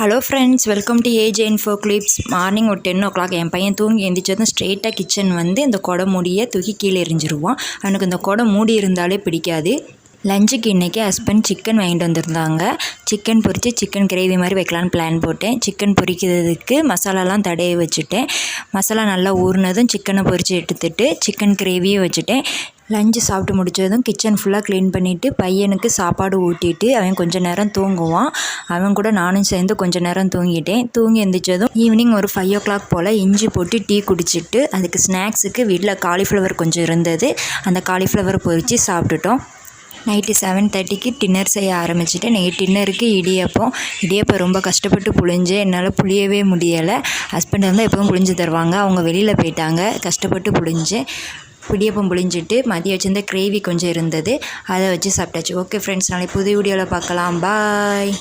Hello friends, welcome to age info clips. Morning ஒரு 10 o'clock என் பையன் தூங்கி எழுந்திரிச்சதும் ஸ்ட்ரெயிட்டாக கிச்சன் வந்து இந்த கொடை மூடியை தூக்கி கீழே எறிஞ்சிருவான். அவனுக்கு இந்த கொடை மூடி இருந்தாலே பிடிக்காது. லஞ்சுக்கு இன்றைக்கி ஹஸ்பண்ட் சிக்கன் வாங்கிட்டு வந்திருந்தாங்க. சிக்கன் பொரித்து சிக்கன் கிரேவி மாதிரி வைக்கலான்னு பிளான் போட்டேன். சிக்கன் பொரிக்கிறதுக்கு மசாலாலாம் தடவி வச்சுட்டேன். மசாலா நல்லா ஊறினதும் சிக்கனை பொரித்து எடுத்துட்டு சிக்கன் கிரேவியும் வச்சுட்டேன். லஞ்சு சாப்பிட்டு முடித்ததும் கிச்சன் ஃபுல்லாக க்ளீன் பண்ணிவிட்டு பையனுக்கு சாப்பாடு ஊட்டிட்டு அவன் கொஞ்சம் நேரம் தூங்குவான். அவன் கூட நானும் சேர்ந்து கொஞ்சம் நேரம் தூங்கிட்டேன். தூங்கி எழுந்திரிச்சதும் ஈவினிங் ஒரு 5 o'clock போல் இஞ்சி போட்டு டீ குடிச்சிட்டு அதுக்கு ஸ்நாக்ஸுக்கு வீட்டில் காலிஃப்ளவர் கொஞ்சம் இருந்தது. அந்த காலிஃப்ளவர் பொரித்து சாப்பிட்டுட்டோம். நைட்டு 7:30க்கு டின்னர் செய்ய ஆரம்பிச்சிட்டேன். நைட் டின்னருக்கு இடியப்பம் ரொம்ப கஷ்டப்பட்டு புழிஞ்சேன். என்னால் புளியவே முடியலை. ஹஸ்பண்ட் வந்து எப்பவும் புழிஞ்சு தருவாங்க. அவங்க வெளியில் போயிட்டாங்க. கஷ்டப்பட்டு புழிஞ்சேன். இடியப்பம் புழிஞ்சிட்டு மதியம் வச்சுருந்த கிரேவி கொஞ்சம் இருந்தது, அதை வச்சு சாப்பிட்டாச்சு. ஓகே ஃப்ரெண்ட்ஸ், நாளைக்கு புது வீடியோவில் பார்க்கலாம். பாய்.